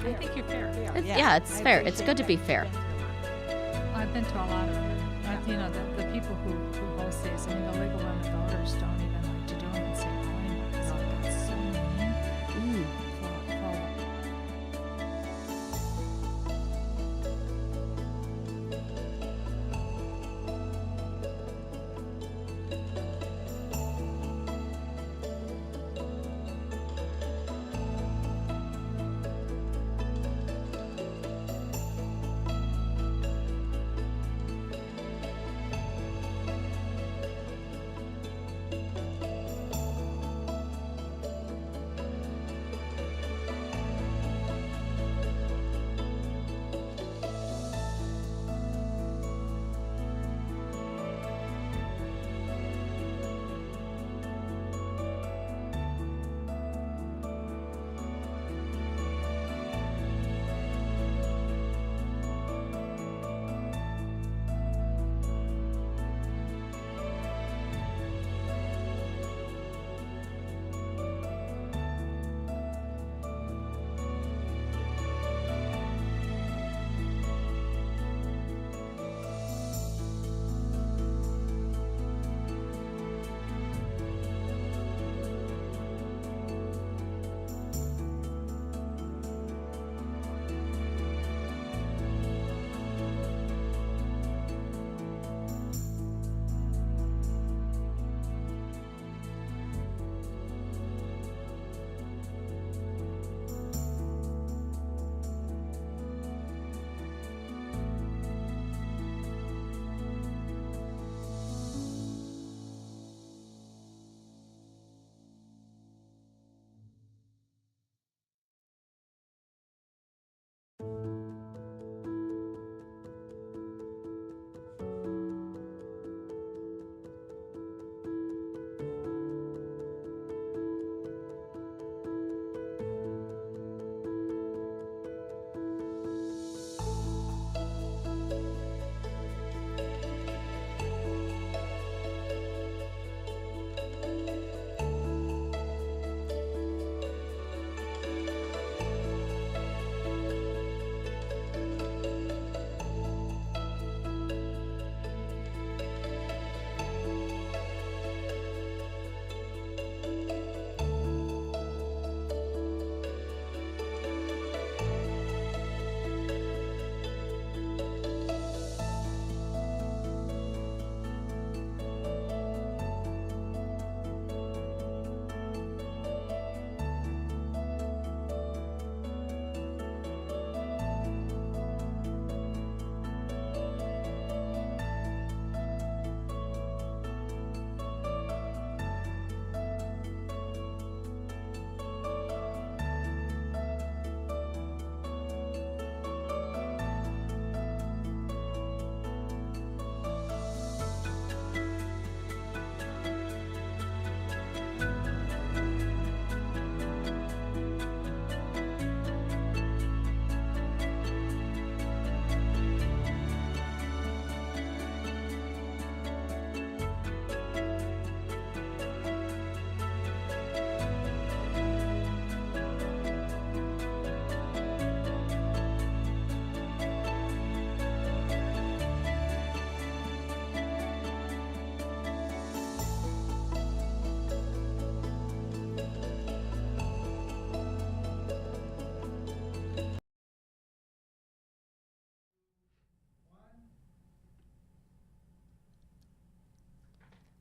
I think you're fair. Yeah, it's fair. It's good to be fair. I've been to a lot of them. You know, the people who host these, I mean, the League of Women Voters don't even like to do them in St. Helena because that's so mean.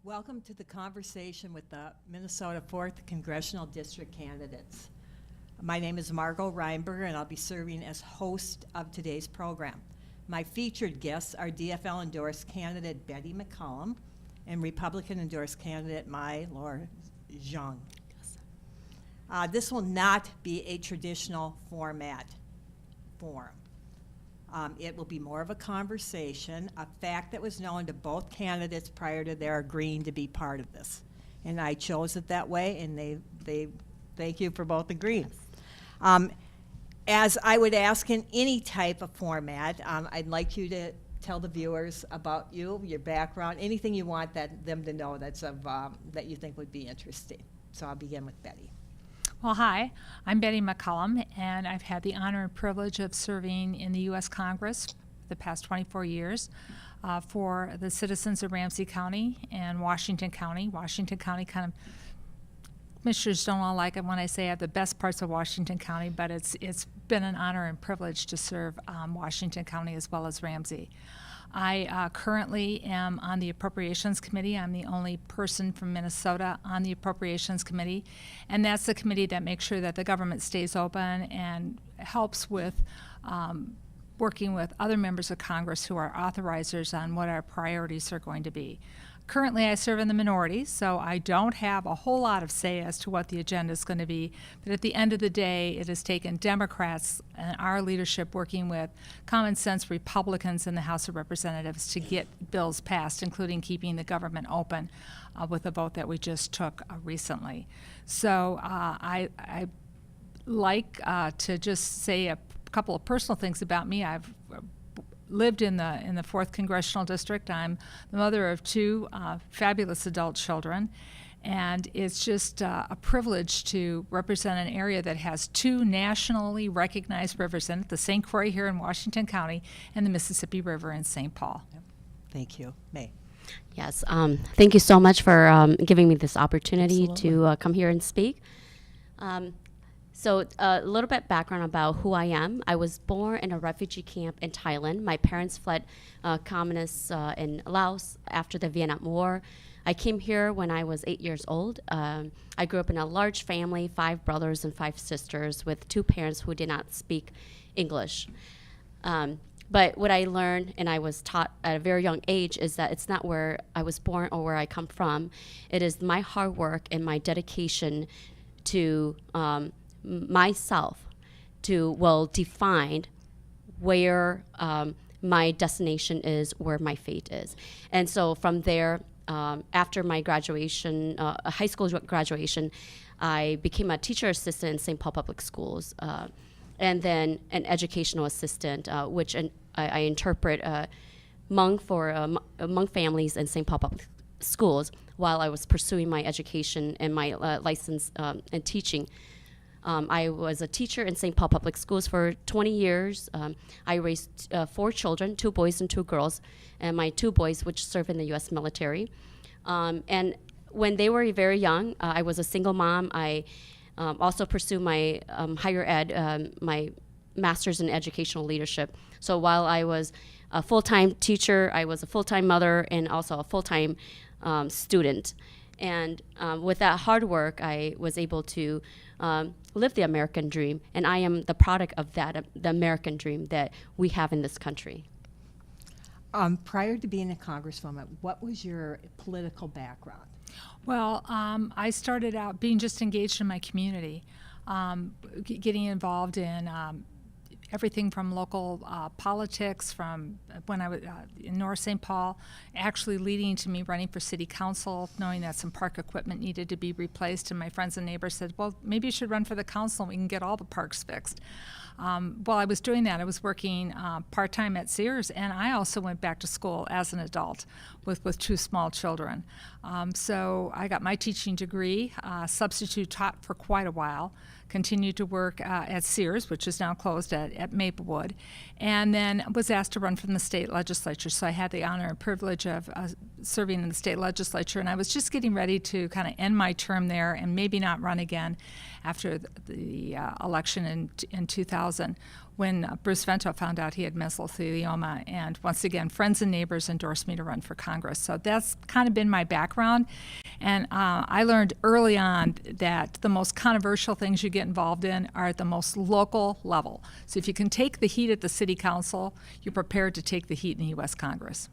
Welcome to the conversation with the Minnesota 4th Congressional District Candidates. My name is Margot Reinberger, and I'll be serving as host of today's program. My featured guests are DFL-endorsed candidate Betty McCollum and Republican-endorsed candidate Mai Laura Zhang. This will not be a traditional forum. It will be more of a conversation, a fact that was known to both candidates prior to their agreeing to be part of this. And I chose it that way, and they thank you for both agreeing. As I would ask in any type of format, I'd like you to tell the viewers about you, your background, anything you want them to know that's of, that you think would be interesting. So I'll begin with Betty. Well, hi, I'm Betty McCullum, and I've had the honor and privilege of serving in the U.S. Congress the past 24 years for the citizens of Ramsey County and Washington County. Washington County kind of, commissioners don't all like it when I say I have the best parts of Washington County, but it's been an honor and privilege to serve Washington County as well as Ramsey. I currently am on the Appropriations Committee. I'm the only person from Minnesota on the Appropriations Committee, and that's the committee that makes sure that the government stays open and helps with working with other members of Congress who are authorizers on what our priorities are going to be. Currently, I serve in the minority, so I don't have a whole lot of say as to what the agenda is going to be. But at the end of the day, it has taken Democrats and our leadership working with common sense Republicans in the House of Representatives to get bills passed, including keeping the government open with a vote that we just took recently. So I like to just say a couple of personal things about me. I've lived in the 4th Congressional District. I'm the mother of 2 fabulous adult children, and it's just a privilege to represent an area that has 2 nationally recognized rivers in it, the St. Croix here in Washington County and the Mississippi River in St. Paul. Yep. Thank you. May. Yes, thank you so much for giving me this opportunity Absolutely. to come here and speak. So a little bit background about who I am. I was born in a refugee camp in Thailand. My parents fled communists in Laos after the Vietnam War. I came here when I was 8 years old. I grew up in a large family, 5 brothers and 5 sisters with 2 parents who did not speak English. But what I learned and I was taught at a very young age is that it's not where I was born or where I come from. It is my hard work and my dedication to myself will define where my destination is, where my fate is. And so from there, after my graduation, high school graduation, I became a teacher assistant in St. Paul Public Schools, and then an educational assistant, which I interpret Hmong for Hmong families in St. Paul Public Schools while I was pursuing my education and my license in teaching. I was a teacher in St. Paul Public Schools for 20 years. I raised 4 children, 2 boys and 2 girls, and my 2 boys, which serve in the U.S. military. And when they were very young, I was a single mom. I also pursued my higher ed, my master's in educational leadership. So while I was a full-time teacher, I was a full-time mother and also a full-time student. And with that hard work, I was able to live the American dream, and I am the product of that, the American dream that we have in this country. Prior to being a congresswoman, what was your political background? Well, I started out being just engaged in my community, getting involved in everything from local politics, from when I was in North St. Paul, actually leading to me running for city council, knowing that some park equipment needed to be replaced, and my friends and neighbors said, well, maybe you should run for the council and we can get all the parks fixed. While I was doing that, I was working part-time at Sears, and I also went back to school as an adult with 2 small children. So I got my teaching degree, substitute taught for quite a while, continued to work at Sears, which is now closed at Maplewood, and then was asked to run from the state legislature. So I had the honor and privilege of serving in the state legislature, and I was just getting ready to kind of end my term there and maybe not run again after the election in 2000, when Bruce Vento found out he had mesothelioma, and once again, friends and neighbors endorsed me to run for Congress. So that's kind of been my background, and I learned early on that the most controversial things you get involved in are at the most local level. So if you can take the heat at the city council, you're prepared to take the heat in the U.S. Congress.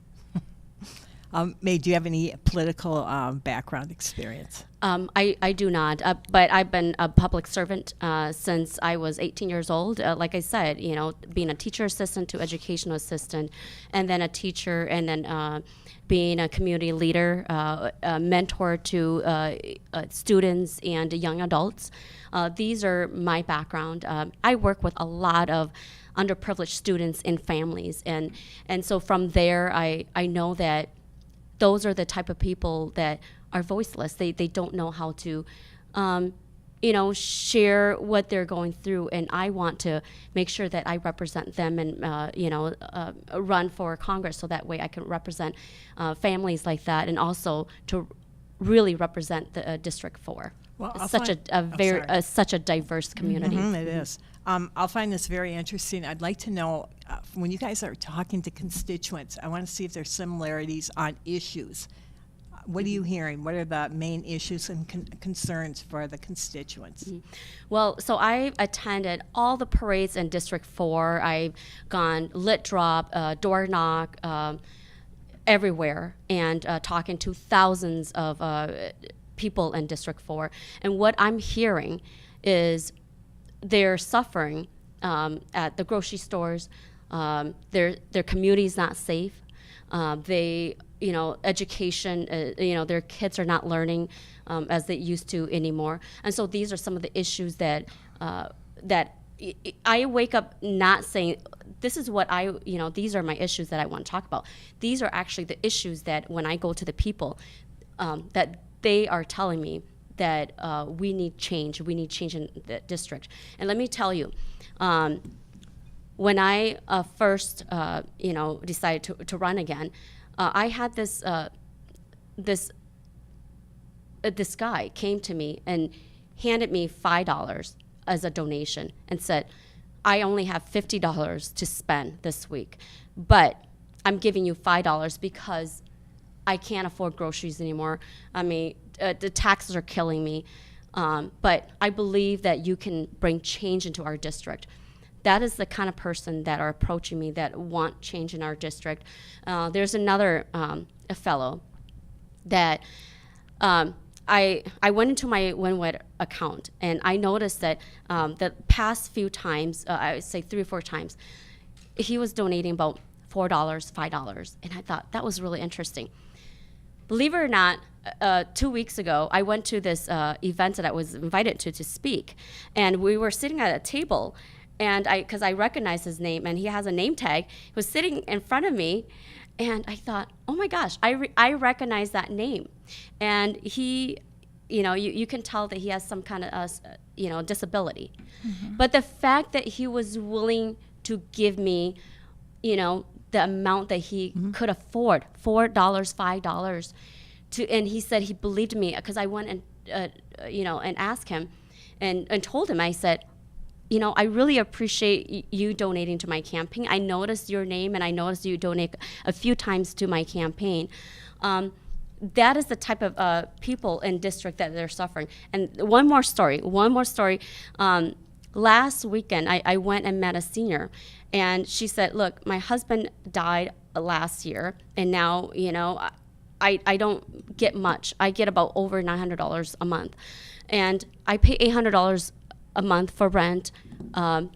May, do you have any political background experience? I do not, but I've been a public servant since I was 18 years old. Like I said, you know, being a teacher assistant to educational assistant, and then a teacher, and then being a community leader, a mentor to students and young adults. These are my background. I work with a lot of underprivileged students and families, and so from there, I know that those are the type of people that are voiceless. They don't know how to, share what they're going through, and I want to make sure that I represent them and run for Congress, so that way I can represent families like that, and also to really represent the District 4. Well, It's I'll such find- such a diverse community. It is. I'll find this very interesting. I'd like to know, when you guys are talking to constituents, I want to see if there's similarities on issues. What are you hearing? What are the main issues and concerns for the constituents? Well, so I attended all the parades in District 4. I've gone lit drop, door knock, everywhere, and talking to thousands of people in District 4. And what I'm hearing is they're suffering at the grocery stores. Their community's not safe. Education, their kids are not learning as they used to anymore. And so these are some of the issues that I wake up not saying, this is what these are my issues that I want to talk about. These are actually the issues that when I go to the people, that they are telling me that we need change in the district. And let me tell you, when I first, decided to run again, I had this guy came to me and handed me $5 as a donation and said, I only have $50 to spend this week, but I'm giving you $5 because I can't afford groceries anymore. I mean, the taxes are killing me, but I believe that you can bring change into our district. That is the kind of person that are approaching me that want change in our district. There's another a fellow that I went into my WinWed account, and I noticed that the past few times, I would say 3 or 4 times, he was donating about $4, $5, and I thought that was really interesting. Believe it or not, 2 weeks ago, I went to this event that I was invited to speak, and we were sitting at a table, and because I recognized his name, and he has a name tag, he was sitting in front of me, and I thought, oh my gosh, I recognize that name. And he, you can tell that he has some kind of, disability. Mm-hmm. But the fact that he was willing to give me, the amount that he mm-hmm. could afford, $4, $5, and he said he believed me, because I went and, and asked him and told him, I said, I really appreciate you donating to my campaign. I noticed your name, and I noticed you donate a few times to my campaign. That is the type of people in district that they're suffering. And one more story. Last weekend, I went and met a senior, and she said, look, my husband died last year, and now, I don't get much. I get about over $900 a month. And I pay $800 a month for rent, and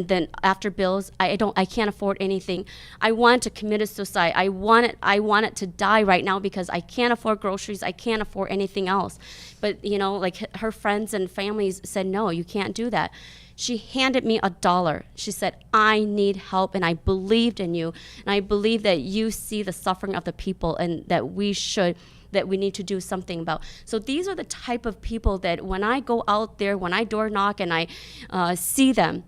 then after bills, I can't afford anything. I want to commit suicide. I want it to die right now because I can't afford groceries. I can't afford anything else. But like her friends and families said, no, you can't do that. She handed me $1. She said, I need help, and I believed in you, and I believe that you see the suffering of the people, and that we need to do something about. So these are the type of people that when I go out there, when I door knock and I see them,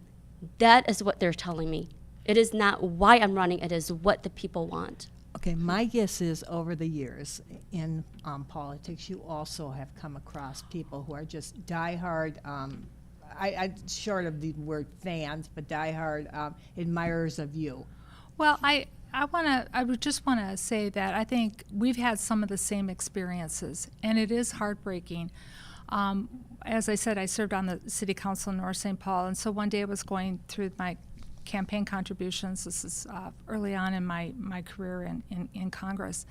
that is what they're telling me. It is not why I'm running, it is what the people want. Okay, my guess is over the years in politics, you also have come across people who are just diehard, I short of the word fans, but diehard admirers of you. Well, I would just want to say that I think we've had some of the same experiences, and it is heartbreaking. As I said, I served on the City Council in North St. Paul, and so one day I was going through my campaign contributions. This is early on in my career in Congress.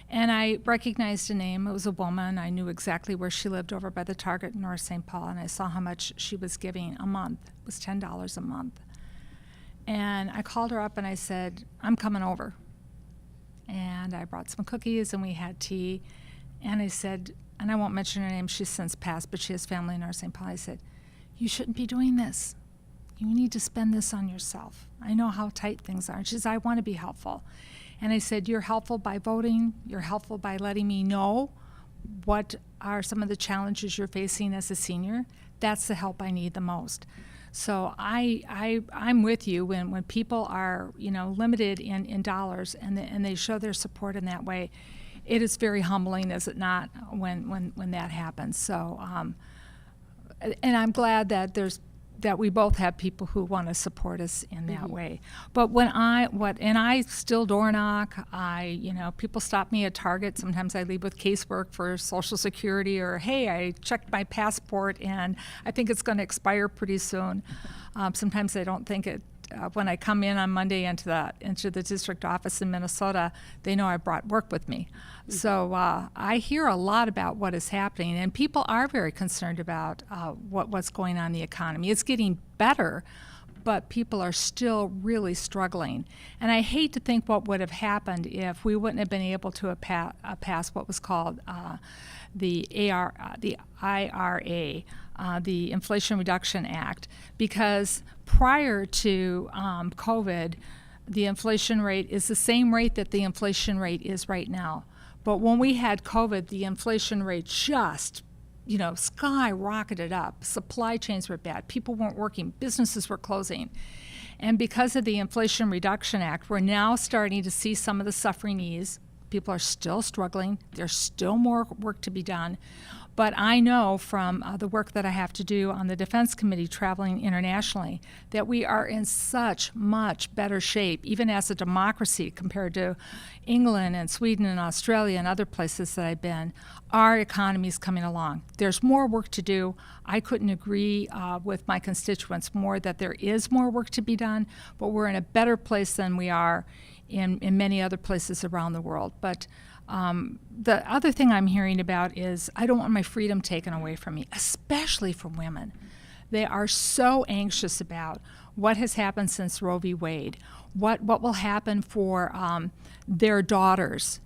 And I recognized a name. It was a woman. I knew exactly where she lived, over by the Target in North St. Paul, and I saw how much she was giving a month. It was $10 a month. And I called her up and I said, I'm coming over. And I brought some cookies and we had tea. And I said, and I won't mention her name, she's since passed, but she has family in North St. Paul. I said, you shouldn't be doing this. You need to spend this on yourself. I know how tight things are. And she says, I want to be helpful. And I said, you're helpful by voting. You're helpful by letting me know what are some of the challenges you're facing as a senior, that's the help I need the most. So I'm with you when people are, limited in dollars and they show their support in that way. It is very humbling, is it not, when that happens. So, and I'm glad that we both have people who want to support us in that way. But I still door knock. People stop me at Target. Sometimes I leave with casework for Social Security, or hey, I checked my passport and I think it's going to expire pretty soon. Sometimes I don't think it. When I come in on Monday into the district office in Minnesota, they know I brought work with me. So I hear a lot about what is happening, and people are very concerned about what's going on in the economy. It's getting better, but people are still really struggling. And I hate to think what would have happened if we wouldn't have been able to pass what was called the IRA, the Inflation Reduction Act, because prior to COVID, the inflation rate is the same rate that the inflation rate is right now. But when we had COVID, the inflation rate just, skyrocketed up. Supply chains were bad. People weren't working. Businesses were closing. And because of the Inflation Reduction Act, we're now starting to see some of the suffering ease. People are still struggling. There's still more work to be done. But I know from the work that I have to do on the Defense Committee traveling internationally that we are in such much better shape, even as a democracy compared to England and Sweden and Australia and other places that I've been. Our economy is coming along. There's more work to do. I couldn't agree with my constituents more that there is more work to be done, but we're in a better place than we are in many other places around the world. But the other thing I'm hearing about is I don't want my freedom taken away from me, especially from women. They are so anxious about what has happened since Roe v. Wade, what will happen for their daughters,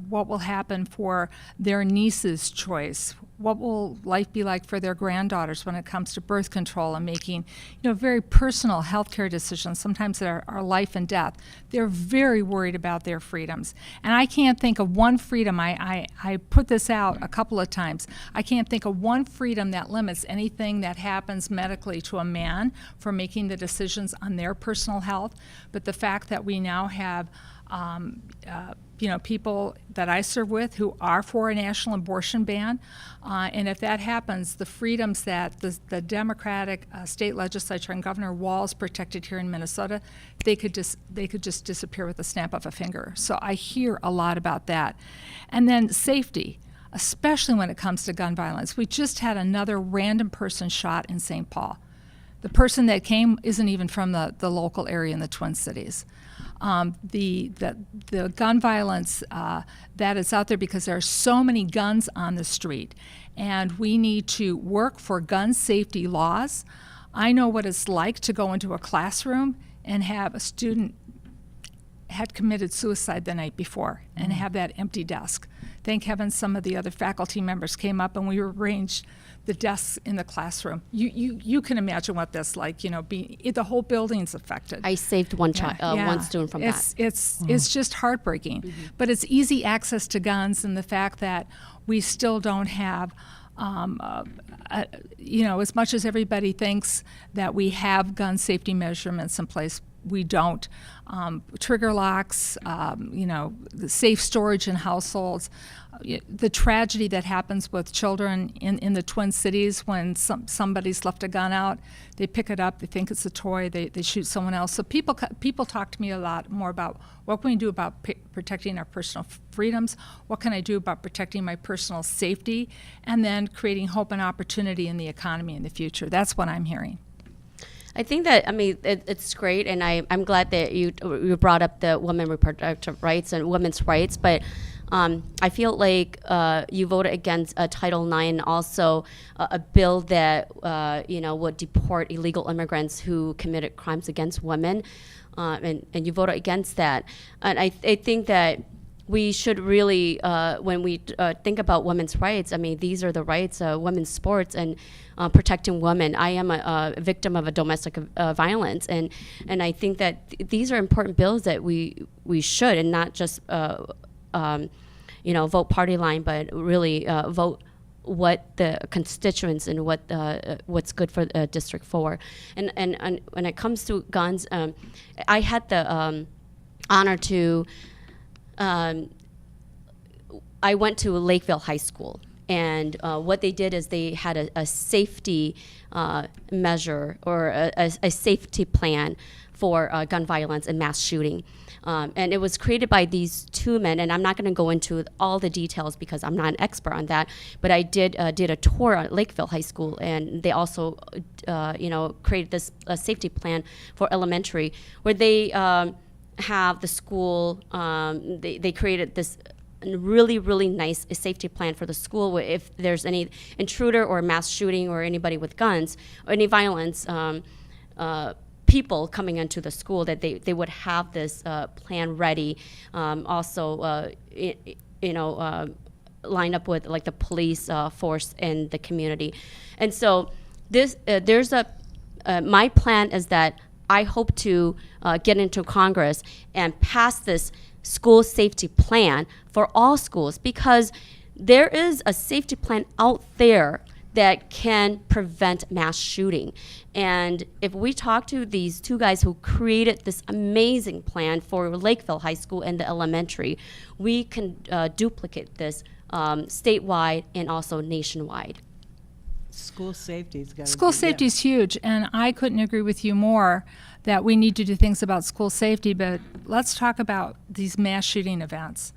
what will happen for their niece's choice, what will life be like for their granddaughters when it comes to birth control and making, very personal healthcare decisions, sometimes that are life and death. They're very worried about their freedoms. And I can't think of one freedom, I put this out a couple of times, I can't think of one freedom that limits anything that happens medically to a man for making the decisions on their personal health. But the fact that we now have people that I serve with who are for a national abortion ban. And if that happens, the freedoms that the Democratic state legislature and Governor Walz protected here in Minnesota, they could just disappear with the snap of a finger. So I hear a lot about that. And then safety, especially when it comes to gun violence. We just had another random person shot in St. Paul. The person that came isn't even from the local area in the Twin Cities. The gun violence that is out there because there are so many guns on the street, and we need to work for gun safety laws. I know what it's like to go into a classroom and have a student had committed suicide the night before and have that empty desk. Thank heaven some of the other faculty members came up and we arranged the desks in the classroom. You can imagine what that's like, the whole building's affected. I saved one one student from that. It's just heartbreaking. But it's easy access to guns, and the fact that we still don't have as much as everybody thinks that we have gun safety measurements in place, we don't. Trigger locks, the safe storage in households, the tragedy that happens with children in the Twin Cities when somebody's left a gun out, they pick it up, they think it's a toy, they shoot someone else. So people talk to me a lot more about what can we do about protecting our personal freedoms, what can I do about protecting my personal safety, and then creating hope and opportunity in the economy in the future. That's what I'm hearing. I think that, it's great, and I'm glad that you brought up the women reproductive rights and women's rights, but I feel like you voted against Title IX, also a bill that would deport illegal immigrants who committed crimes against women, and you voted against that. And I think that we should really, when we think about women's rights, these are the rights, women's sports and protecting women. I am a victim of a domestic violence, and I think that these are important bills that we should, and not just vote party line, but really vote what the constituents and what's good for District 4. And when it comes to guns, I had the honor to, I went to Lakeville High School, and what they did is they had a safety measure or a safety plan for gun violence and mass shooting. And it was created by these two men, and I'm not going to go into all the details because I'm not an expert on that, but I did a tour at Lakeville High School, and they also created this safety plan for elementary, where they have the school, they created this really, really nice safety plan for the school where if there's any intruder or mass shooting or anybody with guns or any violence, people coming into the school, that they would have this plan ready. Also, line up with like the police force in the community. And so this, my plan is that I hope to get into Congress and pass this school safety plan for all schools, because there is a safety plan out there that can prevent mass shooting. And if we talk to these two guys who created this amazing plan for Lakeville High School and the elementary, we can duplicate this statewide and also nationwide. School safety's got to School safety is huge, and I couldn't agree with you more that we need to do things about school safety, but let's talk about these mass shooting events.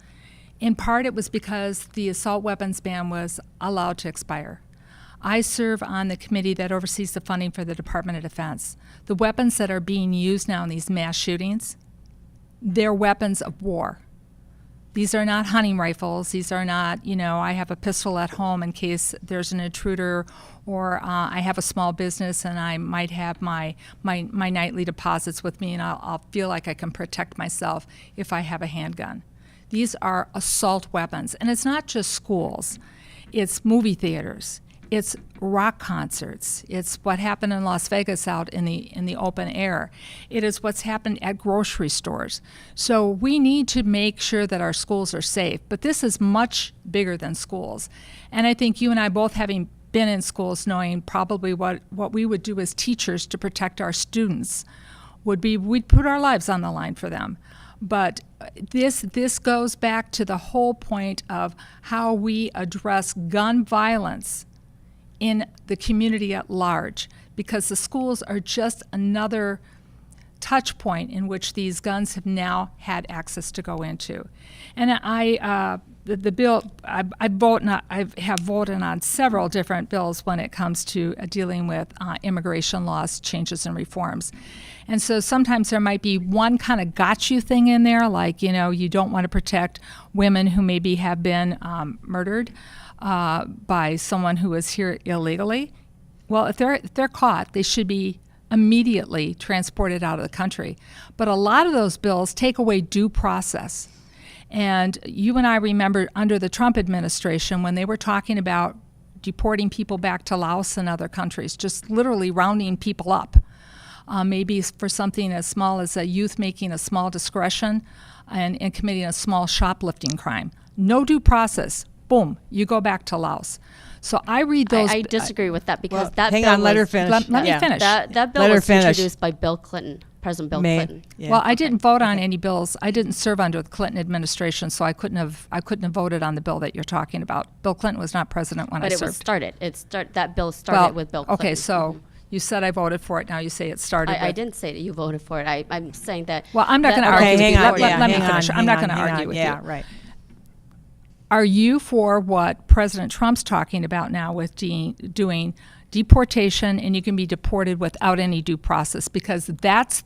In part, it was because the assault weapons ban was allowed to expire. I serve on the committee that oversees the funding for the Department of Defense. The weapons that are being used now in these mass shootings, they're weapons of war. These are not hunting rifles. These are not, I have a pistol at home in case there's an intruder, or I have a small business and I might have my nightly deposits with me, and I'll feel like I can protect myself if I have a handgun. These are assault weapons. And it's not just schools. It's movie theaters. It's rock concerts. It's what happened in Las Vegas out in the open air. It is what's happened at grocery stores. So we need to make sure that our schools are safe. But this is much bigger than schools. And I think you and I both, having been in schools, knowing probably what we would do as teachers to protect our students would be we'd put our lives on the line for them. But this goes back to the whole point of how we address gun violence in the community at large, because the schools are just another touch point in which these guns have now had access to go into. And the bill, I have voted on several different bills when it comes to dealing with immigration laws, changes and reforms. And so sometimes there might be one kind of got you thing in there, like, you don't want to protect women who maybe have been murdered by someone who is here illegally. Well, if they're caught, they should be immediately transported out of the country. But a lot of those bills take away due process. And you and I remember under the Trump administration when they were talking about deporting people back to Laos and other countries, just literally rounding people up, maybe for something as small as a youth making a small discretion and committing a small shoplifting crime. No due process. Boom, you go back to Laos. So I read those. I disagree with that, because that hang bill on, let her was- finish. Let me finish. That bill Let her was finish. introduced by Bill Clinton, President Bill Clinton. Yeah. Well, I didn't vote on any bills. I didn't serve under the Clinton administration, so I couldn't have voted on the bill that you're talking about. Bill Clinton was not president when But I it was served. started. That bill started with Bill Clinton. Okay, so you said I voted for it. Now you say it started. I with- didn't say that you voted for it. I'm saying that. Well, I'm not that- going to argue. Okay, with hang you. on. Let me hang finish. on, I'm not hang going to on, argue with you. Yeah, right. Are you for what President Trump's talking about now with doing deportation, and you can be deported without any due process? Because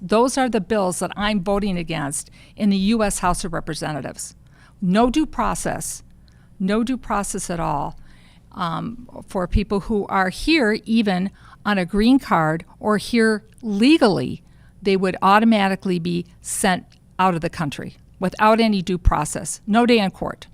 those are the bills that I'm voting against in the U.S. House of Representatives. No due process at all for people who are here even on a green card or here legally. They would automatically be sent out of the country without any due process. No day in court.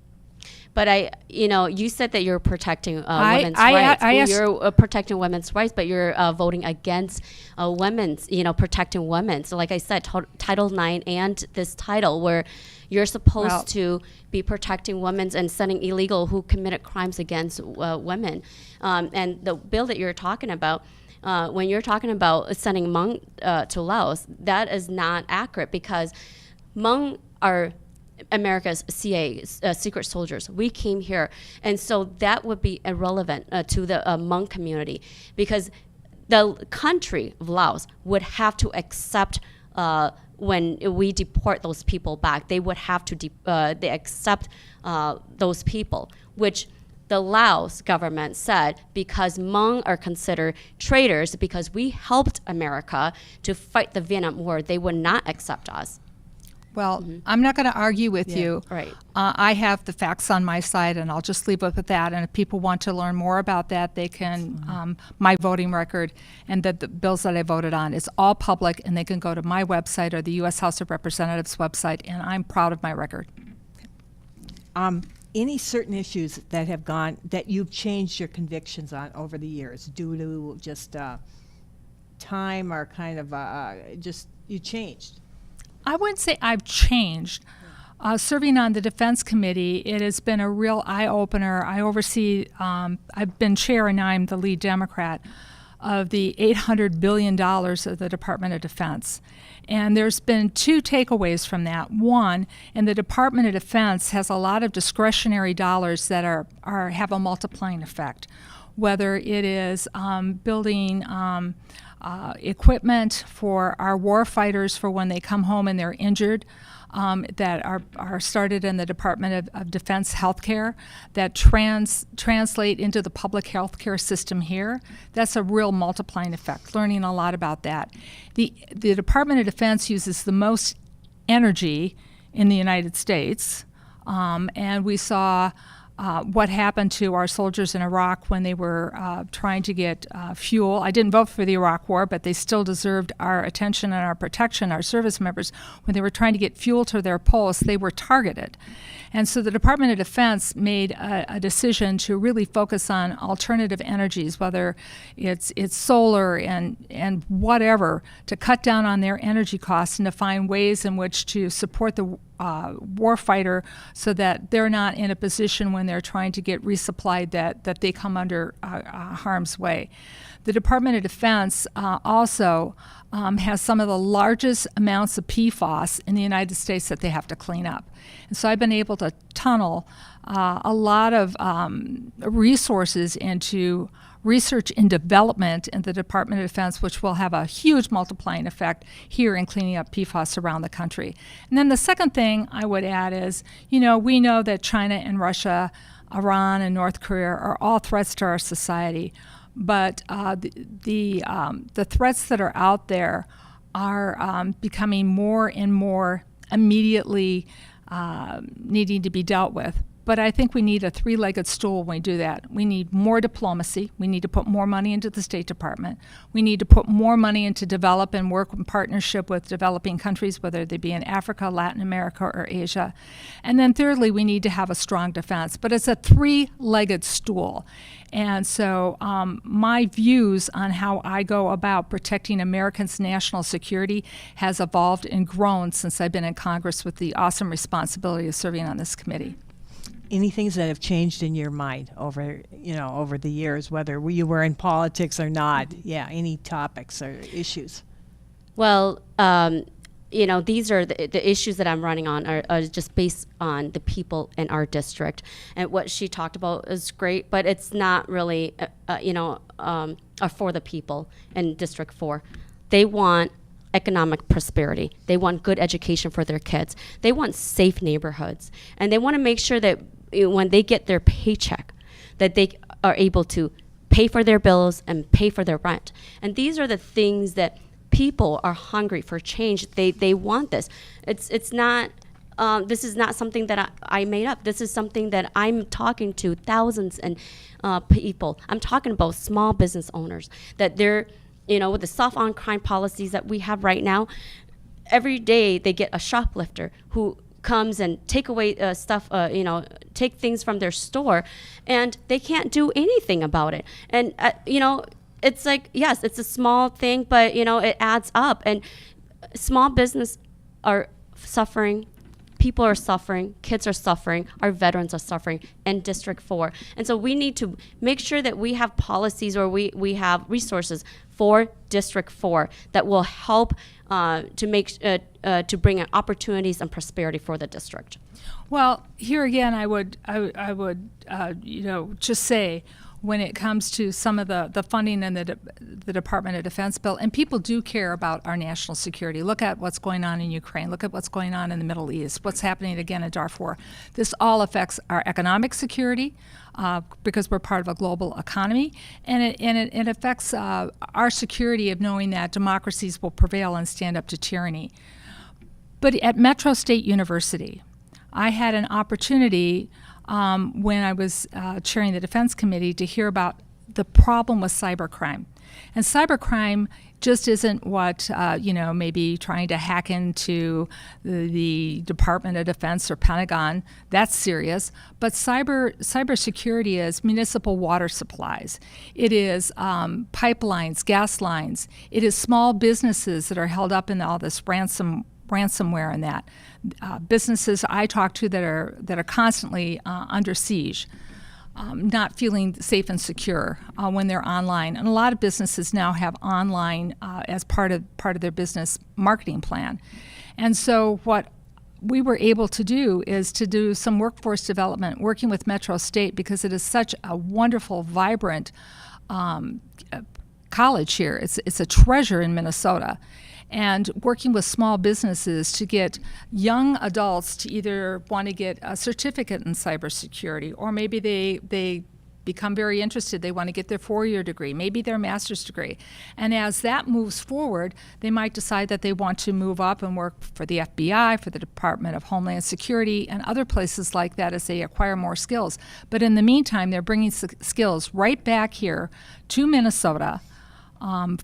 But you said that you're protecting women's I rights. asked- You're protecting women's rights, but you're voting against women's, protecting women. So like I said, Title IX and this title where you're supposed to be protecting women and sending illegal who committed crimes against women. And the bill that you're talking about, when you're talking about sending Hmong to Laos, that is not accurate because Hmong are America's secret soldiers. We came here, and so that would be irrelevant to the Hmong community because the country of Laos would have to accept when we deport those people back. They would have to they accept those people, which the Laos government said because Hmong are considered traitors because we helped America to fight the Vietnam War, they would not accept us. Well, I'm not going to argue with you. Right. I have the facts on my side, and I'll just leave it with that. And if people want to learn more about that, they can, my voting record and the bills that I voted on is all public, and they can go to my website or the U.S. House of Representatives website, and I'm proud of my record. Any certain issues that you've changed your convictions on over the years due to just time or kind of just you changed? I wouldn't say I've changed. Serving on the Defense Committee, it has been a real eye-opener. I oversee, I've been chair and now I'm the lead Democrat of the $800 billion of the Department of Defense. And there's been two takeaways from that. One, in the Department of Defense has a lot of discretionary dollars that have a multiplying effect, whether it is building equipment for our war fighters for when they come home and they're injured, that are started in the Department of Defense healthcare that translate into the public healthcare system here. That's a real multiplying effect, learning a lot about that. The Department of Defense uses the most energy in the United States, and we saw what happened to our soldiers in Iraq when they were trying to get fuel. I didn't vote for the Iraq War, but they still deserved our attention and our protection, our service members. When they were trying to get fuel to their posts, they were targeted. And so the Department of Defense made a decision to really focus on alternative energies, whether it's solar and whatever, to cut down on their energy costs and to find ways in which to support the warfighter so that they're not in a position when they're trying to get resupplied that they come under harm's way. The Department of Defense also has some of the largest amounts of PFAS in the United States that they have to clean up. And so I've been able to tunnel a lot of resources into research and development in the Department of Defense, which will have a huge multiplying effect here in cleaning up PFAS around the country. And then the second thing I would add is, we know that China and Russia, Iran and North Korea are all threats to our society, but the threats that are out there are becoming more and more immediately needing to be dealt with. But I think we need a three-legged stool when we do that. We need more diplomacy. We need to put more money into the State Department. We need to put more money into develop and work in partnership with developing countries, whether they be in Africa, Latin America, or Asia. And then thirdly, we need to have a strong defense. But it's a three-legged stool. And so my views on how I go about protecting Americans' national security has evolved and grown since I've been in Congress with the awesome responsibility of serving on this committee. Any things that have changed in your mind over the years, whether you were in politics or not? Yeah, any topics or issues? Well, these are the issues that I'm running on are just based on the people in our district. And what she talked about is great, but it's not really, for the people in District 4. They want economic prosperity. They want good education for their kids. They want safe neighborhoods. And they want to make sure that when they get their paycheck, that they are able to pay for their bills and pay for their rent. And these are the things that people are hungry for change. They want this. It's not, this is not something that I made up. This is something that I'm talking to thousands and people. I'm talking about small business owners that they're, with the soft on crime policies that we have right now, every day they get a shoplifter who comes and take away stuff, take things from their store, and they can't do anything about it. And, it's like, yes, it's a small thing, but, it adds up. And small business are suffering. People are suffering, kids are suffering, our veterans are suffering in District 4. And so we need to make sure that we have policies or we have resources for District 4 that will help to bring in opportunities and prosperity for the district. Well, here again, I would just say, when it comes to some of the funding in the Department of Defense bill, and people do care about our national security. Look at what's going on in Ukraine. Look at what's going on in the Middle East. What's happening again in Darfur. This all affects our economic security because we're part of a global economy, and it affects our security of knowing that democracies will prevail and stand up to tyranny. But at Metro State University, I had an opportunity when I was chairing the Defense Committee to hear about the problem with cybercrime. And cybercrime just isn't what, maybe trying to hack into the Department of Defense or Pentagon. That's serious. But cybersecurity is municipal water supplies. It is pipelines, gas lines. It is small businesses that are held up in all this ransomware and that. Businesses I talk to that are constantly under siege, not feeling safe and secure when they're online. And a lot of businesses now have online as part of their business marketing plan. And so what we were able to do is to do some workforce development, working with Metro State, because it is such a wonderful, vibrant college here. It's a treasure in Minnesota. And working with small businesses to get young adults to either want to get a certificate in cybersecurity, or maybe they become very interested. They want to get their 4-year degree, maybe their master's degree. And as that moves forward, they might decide that they want to move up and work for the FBI, for the Department of Homeland Security, and other places like that as they acquire more skills. But in the meantime, they're bringing skills right back here to Minnesota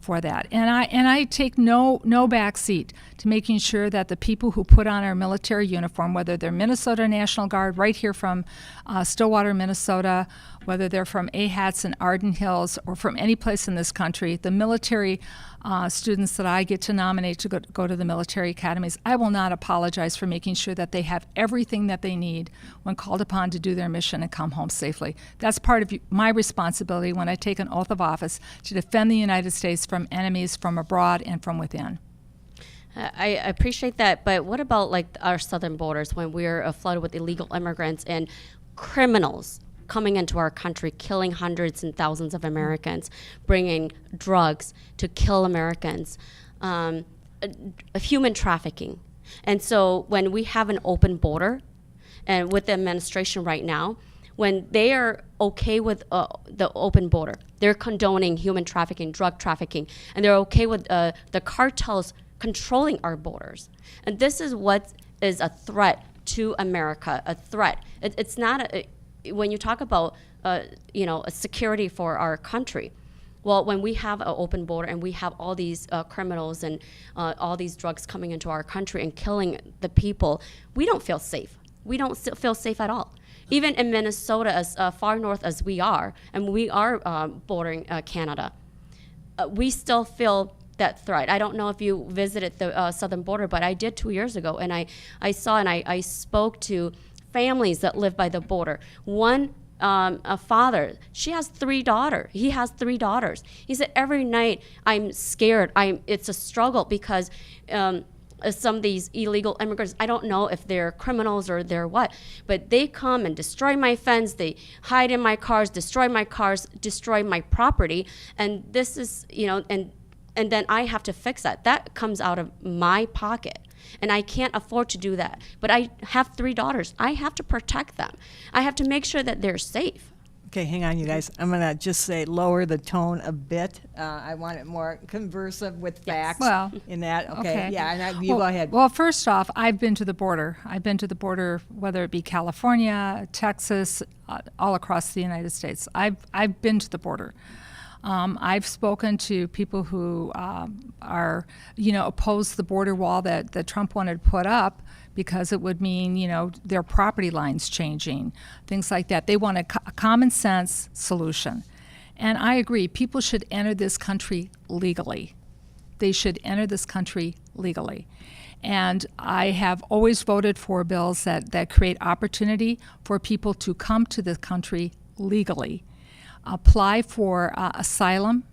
for that. And I take no back seat to making sure that the people who put on our military uniform, whether they're Minnesota National Guard right here from Stillwater, Minnesota, whether they're from AHATS in Arden Hills, or from any place in this country, the military students that I get to nominate to go to the military academies, I will not apologize for making sure that they have everything that they need when called upon to do their mission and come home safely. That's part of my responsibility when I take an oath of office, to defend the United States from enemies from abroad and from within. I appreciate that, but what about like our southern borders, when we're flooded with illegal immigrants and criminals coming into our country, killing hundreds and thousands of Americans, bringing drugs to kill Americans, human trafficking. And so when we have an open border, and with the administration right now, when they are okay with the open border, they're condoning human trafficking, drug trafficking, and they're okay with the cartels controlling our borders. And this is what is a threat to America, a threat. It's not when you talk about a security for our country. Well, when we have an open border and we have all these criminals and all these drugs coming into our country and killing the people, we don't feel safe. We don't feel safe at all. Even in Minnesota, as far north as we are, and we are bordering Canada, we still feel that threat. I don't know if you visited the southern border, but I did 2 years ago, and I saw and I spoke to families that live by the border. One a father, she has 3 daughters. He has 3 daughters. He said, every night I'm scared. It's a struggle because some of these illegal immigrants, I don't know if they're criminals or they're what, but they come and destroy my fence, they hide in my cars, destroy my property, and this is, and then I have to fix that. That comes out of my pocket, and I can't afford to do that. But I have 3 daughters. I have to protect them. I have to make sure that they're safe. Okay, hang on, you guys. I'm going to just say lower the tone a bit. I want it more conversive with facts in that. Okay. Yeah, and you go ahead. Well, first off, I've been to the border. I've been to the border, whether it be California, Texas, all across the United States. I've been to the border. I've spoken to people who are, oppose the border wall that Trump wanted to put up because it would mean, their property lines changing, things like that. They want a common sense solution. And I agree, people should enter this country legally. They should enter this country legally. And I have always voted for bills that create opportunity for people to come to the country legally, apply for asylum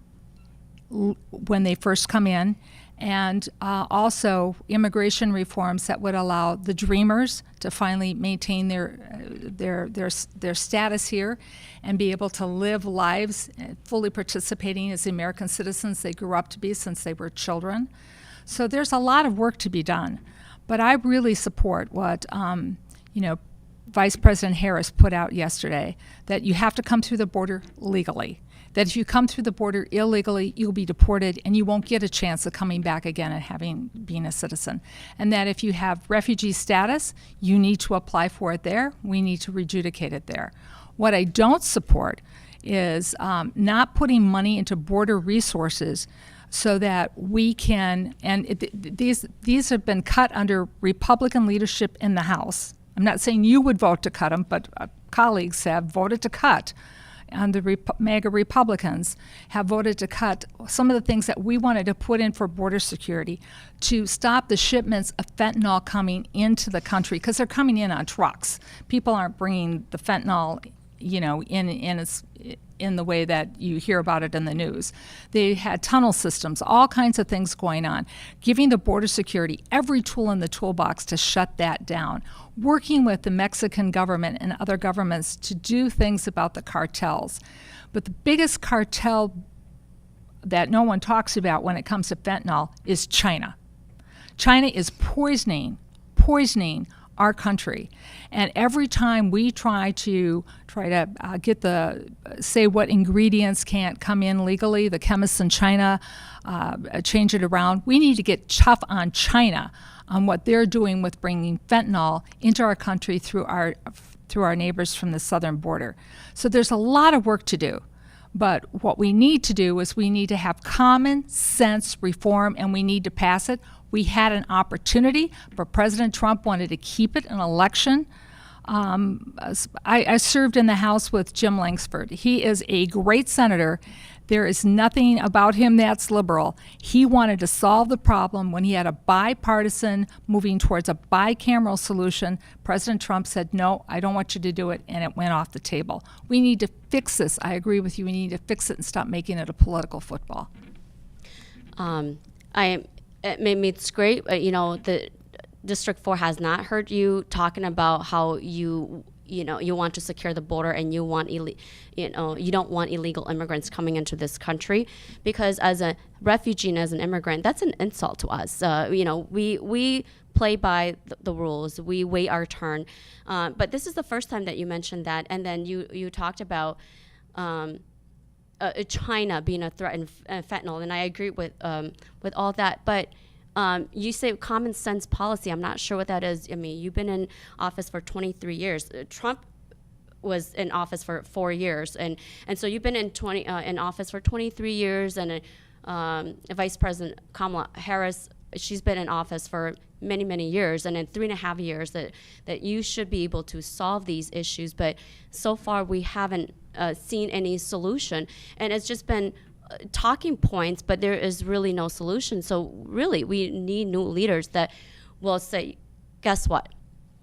when they first come in, and also immigration reforms that would allow the dreamers to finally maintain their status here and be able to live lives fully participating as the American citizens they grew up to be since they were children. So there's a lot of work to be done, but I really support what Vice President Harris put out yesterday, that you have to come through the border legally, that if you come through the border illegally, you'll be deported and you won't get a chance of coming back again and being a citizen. And that if you have refugee status, you need to apply for it there. We need to adjudicate it there. What I don't support is not putting money into border resources so that we can, and these have been cut under Republican leadership in the House. I'm not saying you would vote to cut them, but colleagues have voted to cut, and the MAGA Republicans have voted to cut some of the things that we wanted to put in for border security to stop the shipments of fentanyl coming into the country, because they're coming in on trucks. People aren't bringing the fentanyl, in the way that you hear about it in the news. They had tunnel systems, all kinds of things going on, giving the border security every tool in the toolbox to shut that down, working with the Mexican government and other governments to do things about the cartels. But the biggest cartel that no one talks about when it comes to fentanyl is China. China is poisoning our country, and every time we try to say what ingredients can't come in legally, the chemists in China change it around. We need to get tough on China on what they're doing with bringing fentanyl into our country through our neighbors from the southern border. So there's a lot of work to do. But what we need to do is we need to have common sense reform, and we need to pass it. We had an opportunity, but President Trump wanted to keep it an election. I served in the House with Jim Langsford. He is a great senator. There is nothing about him that's liberal. He wanted to solve the problem when he had a bipartisan moving towards a bicameral solution. President Trump said, no, I don't want you to do it, and it went off the table. We need to fix this. I agree with you. We need to fix it and stop making it a political football. It's great. The District 4 has not heard you talking about how you want to secure the border, and you don't want illegal immigrants coming into this country, because as a refugee and as an immigrant, that's an insult to us. We play by the rules. We wait our turn. But this is the first time that you mentioned that, and then you talked about China being a threat in fentanyl, and I agree with all that. But you say common sense policy. I'm not sure what that is. I mean, you've been in office for 23 years. Trump was in office for 4 years, and so you've been in office for 23 years, and Vice President Kamala Harris, she's been in office for many, many years, and in 3.5 years that you should be able to solve these issues. But so far we haven't seen any solution, and it's just been talking points, but there is really no solution. So really, we need new leaders that will say, guess what?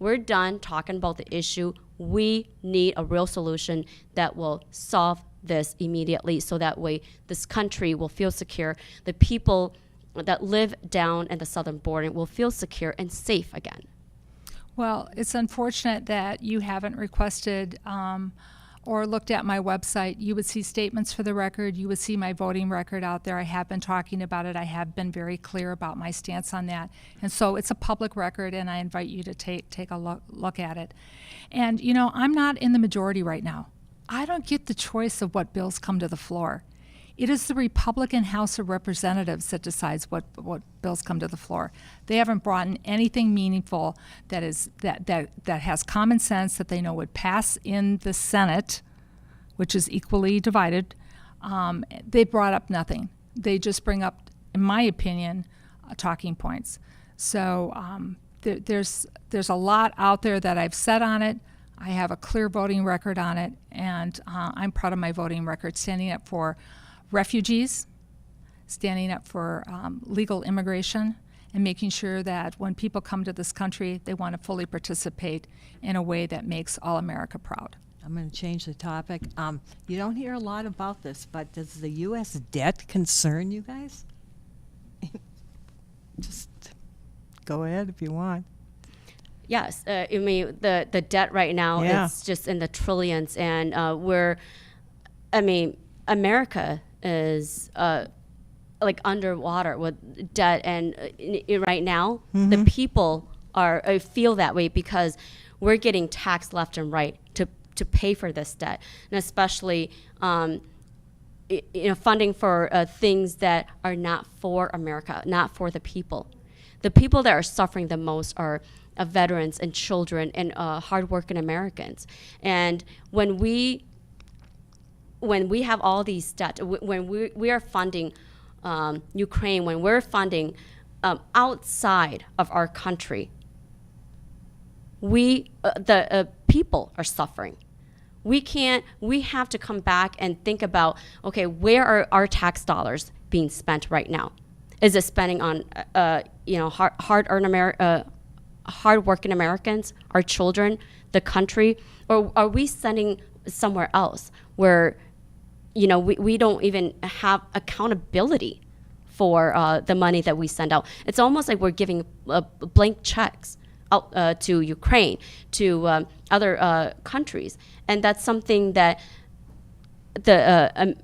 We're done talking about the issue. We need a real solution that will solve this immediately, so that way this country will feel secure. The people that live down at the southern border will feel secure and safe again. Well, it's unfortunate that you haven't requested or looked at my website. You would see statements for the record. You would see my voting record out there. I have been talking about it. I have been very clear about my stance on that. And so it's a public record, and I invite you to take a look at it. And, I'm not in the majority right now. I don't get the choice of what bills come to the floor. It is the Republican House of Representatives that decides what bills come to the floor. They haven't brought in anything meaningful that has common sense, that they know would pass in the Senate, which is equally divided, they brought up nothing. They just bring up, in my opinion, talking points. So there's a lot out there that I've said on it. I have a clear voting record on it, and I'm proud of my voting record, standing up for refugees, standing up for legal immigration, and making sure that when people come to this country, they want to fully participate in a way that makes all America proud. I'm going to change the topic. You don't hear a lot about this, but does the U.S. debt concern you guys? Just go ahead if you want. Yes, I mean, the debt right now Yeah. is just in the trillions, and America is like underwater with debt, and right now the people feel that way because we're getting taxed left and right to pay for this debt, and especially funding for things that are not for America, not for the people. The people that are suffering the most are veterans and children and hardworking Americans. And when we have all these debt, when we are funding Ukraine, when we're funding outside of our country, the people are suffering. We have to come back and think about, okay, where are our tax dollars being spent right now? Is it spending on hard-working Americans, our children, the country, or are we sending somewhere else where we don't even have accountability for the money that we send out? It's almost like we're giving blank checks out to Ukraine, to other countries, and that's something that the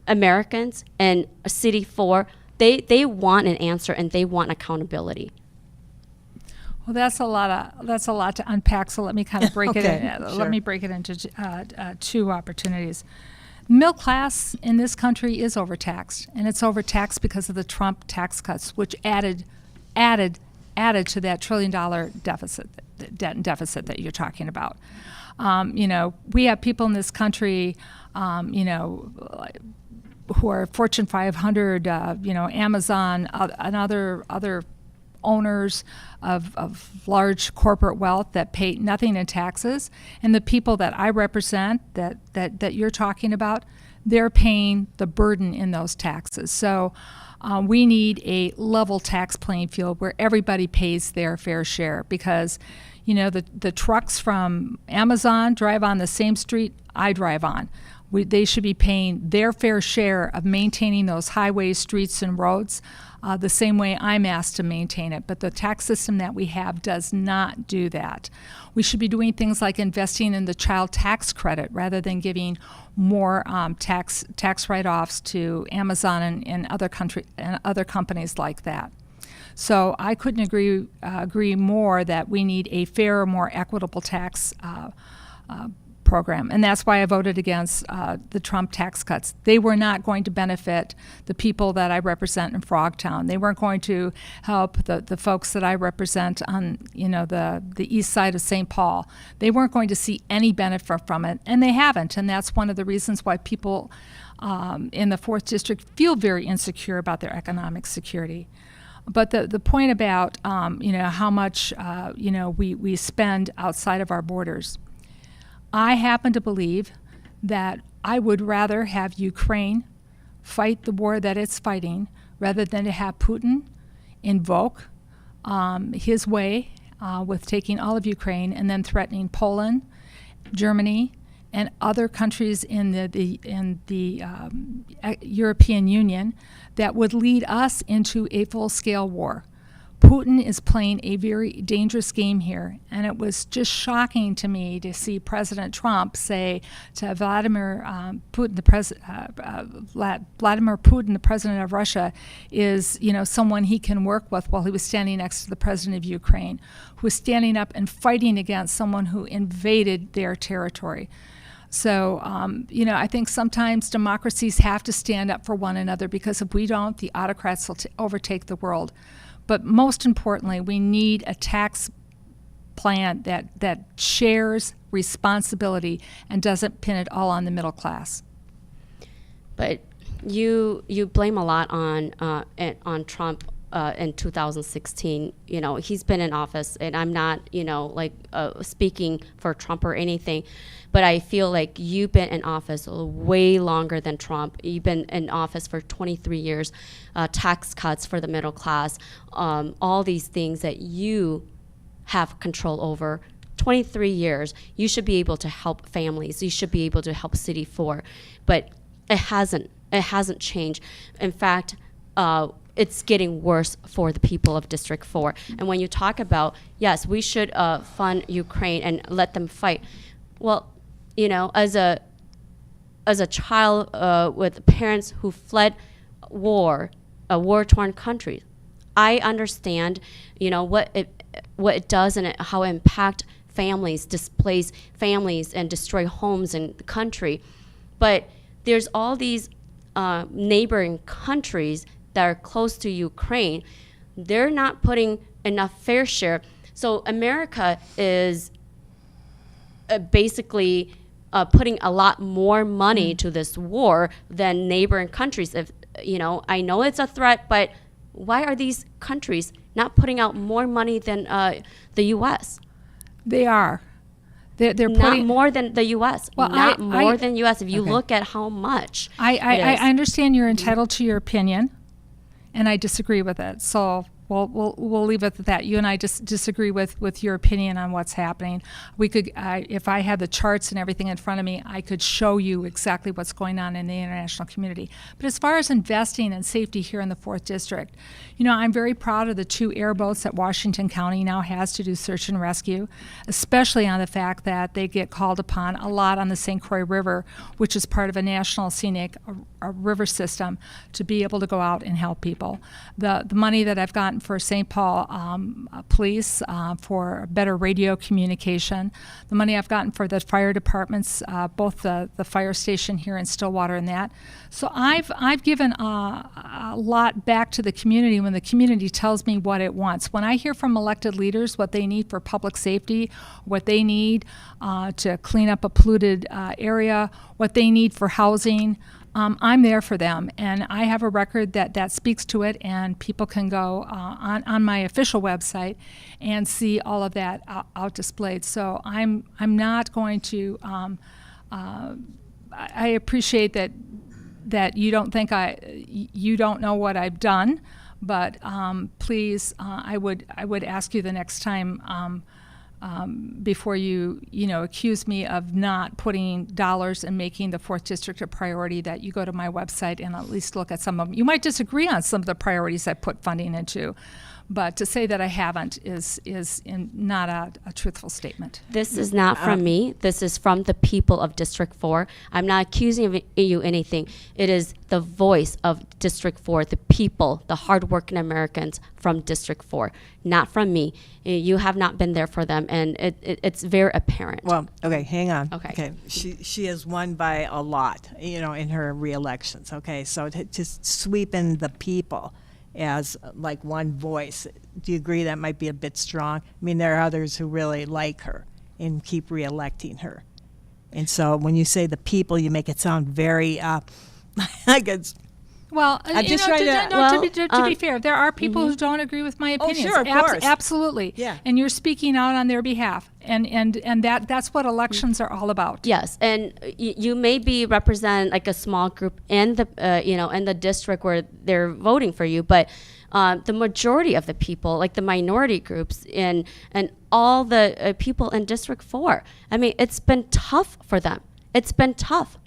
Americans and City 4, they want an answer and they want accountability. Well, that's a lot to unpack. So let me kind of break it. Okay, Let sure. me break it into two opportunities. Middle class in this country is overtaxed, and it's overtaxed because of the Trump tax cuts, which added to that $1 trillion debt and deficit that you're talking about. We have people in this country, who are Fortune 500, Amazon, and other owners of large corporate wealth that pay nothing in taxes, and the people that I represent that you're talking about, they're paying the burden in those taxes. So we need a level tax playing field where everybody pays their fair share, because the trucks from Amazon drive on the same street I drive on. They should be paying their fair share of maintaining those highways, streets, and roads the same way I'm asked to maintain it. But the tax system that we have does not do that. We should be doing things like investing in the child tax credit rather than giving more tax write-offs to Amazon and other companies like that. So I couldn't agree more that we need a fairer, more equitable tax program, and that's why I voted against the Trump tax cuts. They were not going to benefit the people that I represent in Frogtown. They weren't going to help the folks that I represent on the east side of St. Paul. They weren't going to see any benefit from it, and they haven't. And that's one of the reasons why people in the 4th District feel very insecure about their economic security. But the point about how much we spend outside of our borders, I happen to believe that I would rather have Ukraine fight the war that it's fighting rather than to have Putin invoke his way with taking all of Ukraine and then threatening Poland, Germany, and other countries in the European Union that would lead us into a full-scale war. Putin is playing a very dangerous game here, and it was just shocking to me to see President Trump say to Vladimir Putin, the president of Russia, is someone he can work with, while he was standing next to the president of Ukraine, who was standing up and fighting against someone who invaded their territory. So, I think sometimes democracies have to stand up for one another, because if we don't, the autocrats will overtake the world. But most importantly, we need a tax plan that shares responsibility and doesn't pin it all on the middle class. But you blame a lot on Trump in 2016. You know, he's been in office, and I'm not, you know, like speaking for Trump or anything, but I feel like you've been in office way longer than Trump. You've been in office for 23 years, tax cuts for the middle class, all these things that you have control over. 23 years, you should be able to help families. You should be able to help City 4, but it hasn't changed. In fact, it's getting worse for the people of District 4. And when you talk about, yes, we should fund Ukraine and let them fight. Well, you know, as a child with parents who fled war, a war-torn country, I understand, you know, what it does and how it impacts families, displace families, and destroy homes in the country. But there's all these neighboring countries that are close to Ukraine. They're not putting enough fair share. So America is basically putting a lot more money to this war than neighboring countries. If you know, I know it's a threat, but why are these countries not putting out more money than the U.S.? They are. They're Not putting more than the U.S. Well, Not more I- than U.S. If you Okay. look at how much I it is. understand you're entitled to your opinion, and I disagree with it. So we'll leave it at that. You and I just disagree with your opinion on what's happening. We could, if I had the charts and everything in front of me, I could show you exactly what's going on in the international community. But as far as investing in safety here in the 4th District, you know, I'm very proud of the 2 airboats that Washington County now has to do search and rescue, especially on the fact that they get called upon a lot on the St. Croix River, which is part of a national scenic river system, to be able to go out and help people. The money that I've gotten for St. Paul Police for better radio communication, the money I've gotten for the fire departments, both the fire station here in Stillwater and that. So I've given a lot back to the community when the community tells me what it wants. When I hear from elected leaders what they need for public safety, what they need to clean up a polluted area, what they need for housing, I'm there for them, and I have a record that speaks to it, and people can go on my official website and see all of that out displayed. So I'm not going to. I appreciate that you don't think you don't know what I've done, but please, I would ask you the next time. Before you accuse me of not putting dollars and making the 4th District a priority, that you go to my website and at least look at some of them. You might disagree on some of the priorities I put funding into, but to say that I haven't is not a truthful statement. This is not from me. This is from the people of District 4. I'm not accusing of you anything. It is the voice of District 4, the people, the hardworking Americans from District 4, not from me. You have not been there for them, and it's very apparent. Well, okay, hang on. Okay. She has won by a lot, you know, in her re-elections. Okay, so to sweep in the people as like one voice, do you agree that might be a bit strong? I mean, there are others who really like her and keep re-electing her. And so when you say the people, you make it sound very, like it's, Well, I'm just know, trying to, to- no, to be fair, there are people who don't agree with my opinions. sure, of course. Absolutely. Yeah. And you're speaking out on their behalf, and that's what elections are all about. Yes, and you may represent like a small group in the in the district where they're voting for you, but the majority of the people, like the minority groups and all the people in District 4, I mean, it's been tough for them. It's been tough.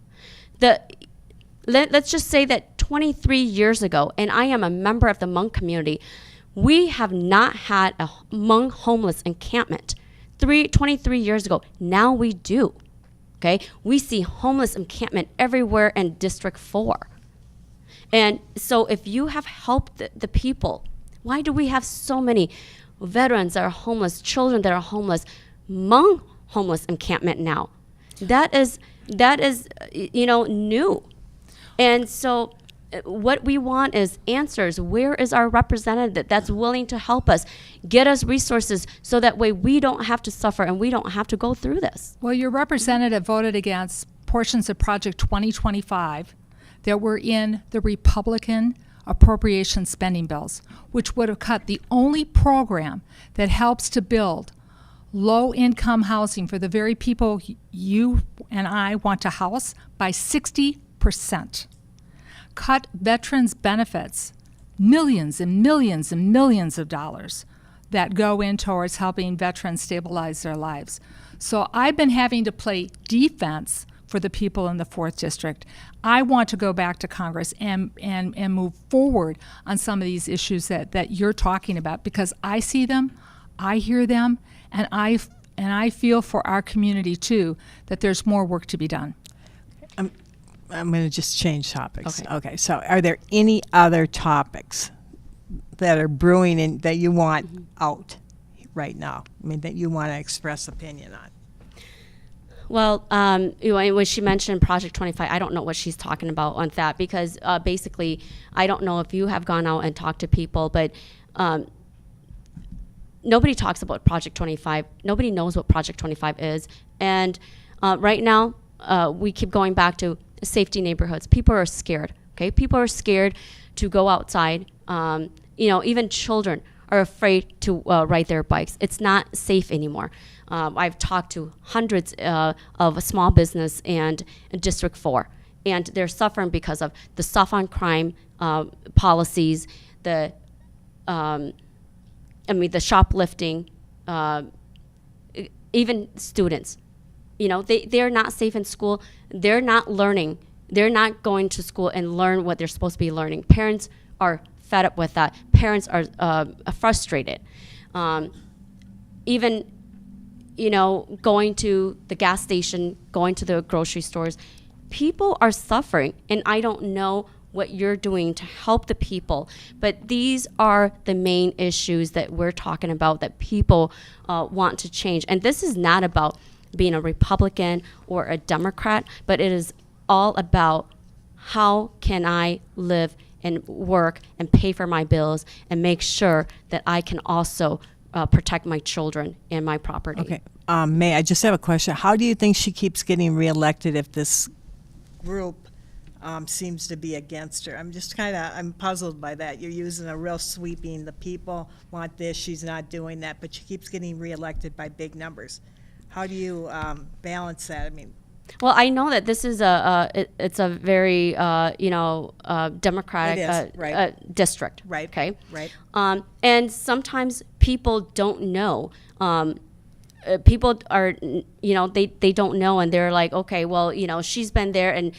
Let's just say that 23 years ago, and I am a member of the Hmong community, we have not had a Hmong homeless encampment. 23 years ago, now we do. Okay, we see homeless encampment everywhere in District 4. And so if you have helped the people, why do we have so many veterans that are homeless, children that are homeless, Hmong homeless encampment now? That is new. And so what we want is answers. Where is our representative that's willing to help us, get us resources, so that way we don't have to suffer and we don't have to go through this? Well, your representative voted against portions of Project 2025 that were in the Republican appropriation spending bills, which would have cut the only program that helps to build low-income housing for the very people you and I want to house by 60%. Cut veterans' benefits, millions and millions and millions of dollars that go in towards helping veterans stabilize their lives. So I've been having to play defense for the people in the 4th District. I want to go back to Congress and move forward on some of these issues that you're talking about, because I see them, I hear them, and I feel for our community too that there's more work to be done. I'm going to just change topics. Okay. Okay, so are there any other topics that are brewing and that you want out right now? I mean, that you want to express opinion on? Well, when she mentioned Project 25, I don't know what she's talking about on that, because basically, I don't know if you have gone out and talked to people, but nobody talks about Project 25. Nobody knows what Project 25 is. And right now, we keep going back to safety neighborhoods. People are scared, okay? People are scared to go outside. Even children are afraid to ride their bikes. It's not safe anymore. I've talked to hundreds of small business and District 4, and they're suffering because of the soft on crime policies, the shoplifting, even students. They're not safe in school. They're not learning. They're not going to school and learn what they're supposed to be learning. Parents are fed up with that. Parents are frustrated. Even going to the gas station, going to the grocery stores, people are suffering, and I don't know what you're doing to help the people, but these are the main issues that we're talking about that people want to change. And this is not about being a Republican or a Democrat, but it is all about how can I live and work and pay for my bills and make sure that I can also protect my children and my property. Okay. May, I just have a question. How do you think she keeps getting reelected if this group seems to be against her? I'm puzzled by that. You're using a real sweeping, the people want this, she's not doing that, but she keeps getting reelected by big numbers. How do you balance that? I mean, well, I know that this is it's a very democratic It is, right. district, Right, okay, right. And sometimes people don't know. People are, they don't know, and they're like, okay, well, she's been there, and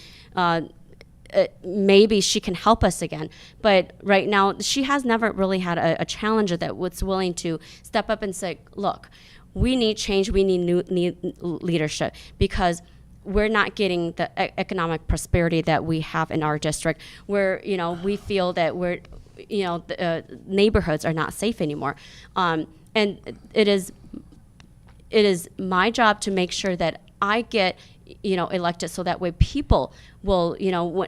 maybe she can help us again. But right now, she has never really had a challenger that was willing to step up and say, look, we need change, we need new leadership, because we're not getting the economic prosperity that we have in our district, where we feel that the neighborhoods are not safe anymore, and it is my job to make sure that I get elected, so that way people will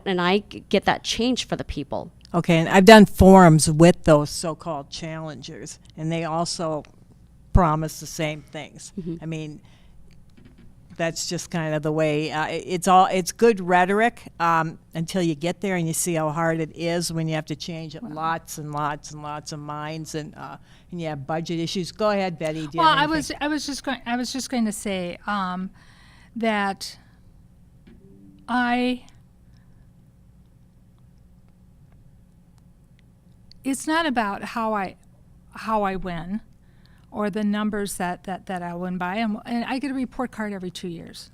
and I get that change for the people. Okay, and I've done forums with those so-called challengers, and they also promise the same things. Mm-hmm. I mean, that's just kind of the way it's good rhetoric until you get there and you see how hard it is when you have to change lots and lots and lots of minds, and you have budget issues. Go ahead, Betty. Do you have anything? I was just going to say that it's not about how I win, or the numbers that I win by. And I get a report card every 2 years.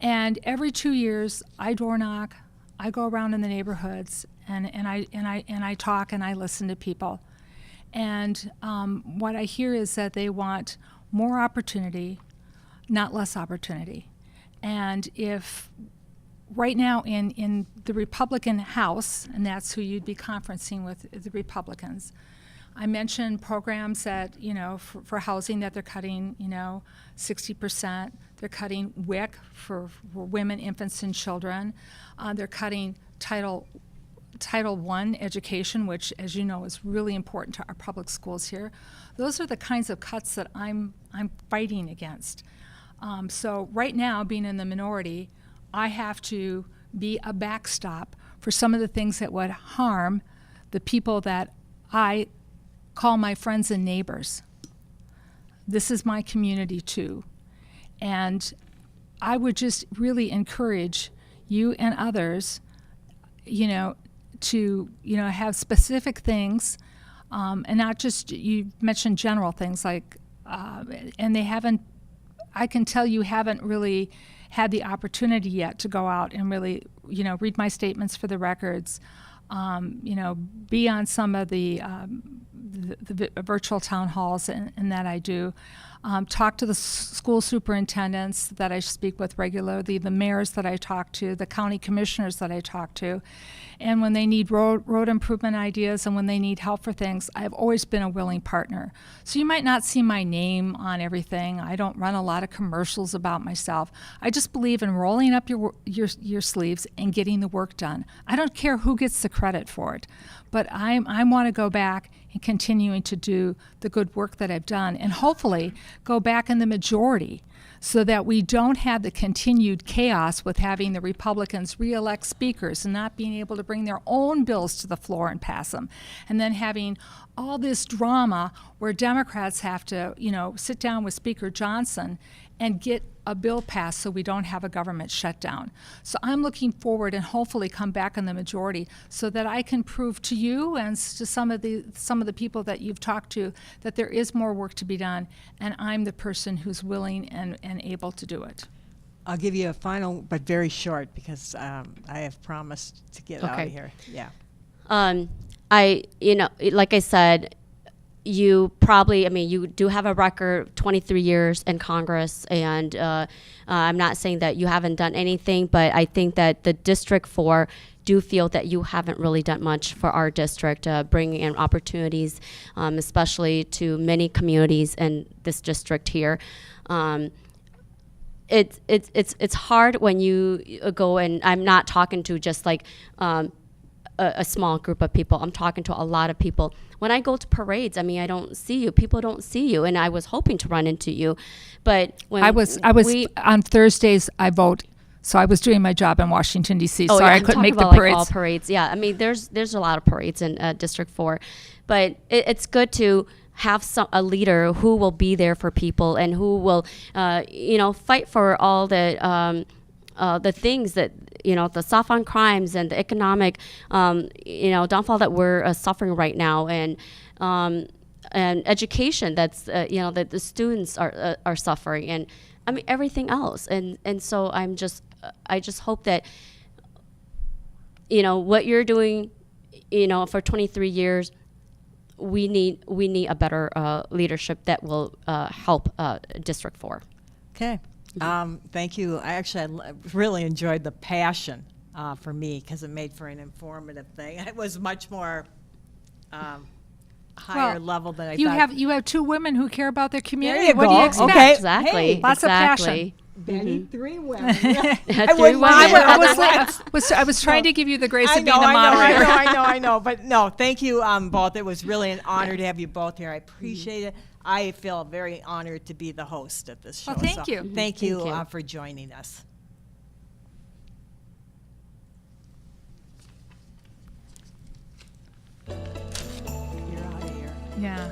And every 2 years, I door knock, I go around in the neighborhoods, and I talk and I listen to people. And what I hear is that they want more opportunity, not less opportunity. And if right now in the Republican House, and that's who you'd be conferencing with, the Republicans, I mentioned programs that, for housing that they're cutting, 60%. They're cutting WIC for women, infants, and children. They're cutting Title I education, which, as you know, is really important to our public schools here. Those are the kinds of cuts that I'm fighting against. So right now, being in the minority, I have to be a backstop for some of the things that would harm the people that I call my friends and neighbors. This is my community too. And I would just really encourage you and others, to, have specific things, and not just, you mentioned general things like, and I can tell you haven't really had the opportunity yet to go out and really, read my statements for the records, be on some of the virtual town halls and that I do. Talk to the school superintendents that I speak with regularly, the mayors that I talk to, the county commissioners that I talk to. And when they need road improvement ideas and when they need help for things, I've always been a willing partner. So you might not see my name on everything. I don't run a lot of commercials about myself. I just believe in rolling up your sleeves and getting the work done. I don't care who gets the credit for it, but I want to go back and continuing to do the good work that I've done and hopefully go back in the majority so that we don't have the continued chaos with having the Republicans re-elect speakers and not being able to bring their own bills to the floor and pass them, and then having all this drama where Democrats have to, sit down with Speaker Johnson and get a bill passed so we don't have a government shutdown. So I'm looking forward and hopefully come back in the majority so that I can prove to you and to some of the people that you've talked to that there is more work to be done, and I'm the person who's willing and able to do it. I'll give you a final, but very short, because I have promised to get out of here. Yeah. Like I said, you probably, you do have a record, 23 years in Congress, and I'm not saying that you haven't done anything, but I think that the District 4 do feel that you haven't really done much for our district, bringing in opportunities, especially to many communities in this district here. It's hard when you go, and I'm not talking to just like a small group of people. I'm talking to a lot of people. When I go to parades, I don't see you. People don't see you, and I was hoping to run into you, but when I was on Thursdays I vote, so I was doing my job in Washington D.C. Oh, Sorry, yeah, I couldn't make the about, parades. All parades, yeah. There's a lot of parades in District 4, but it's good to have a leader who will be there for people and who will, fight for all the things that, the soft on crimes and the economic, downfall that we're suffering right now, and education that's, that the students are suffering, and everything else, and so I just hope that, what you're doing, for 23 years. We need a better leadership that will help District 4. Okay. Thank you. I really enjoyed the passion for me, because it made for an informative thing. It was much more higher level than I thought. You have two women who care about their community. There you What do go. you expect? Okay. Exactly. Hey, lots of passion. Betty, 3 women. Three women. I was trying to give you the grace of being a moderator. I know. But no, thank you both. It was really an honor to have you both here. I appreciate it. I feel very honored to be the host of this show. Well, thank you. Thank you Thank you. for joining us. You're out of here. Yeah.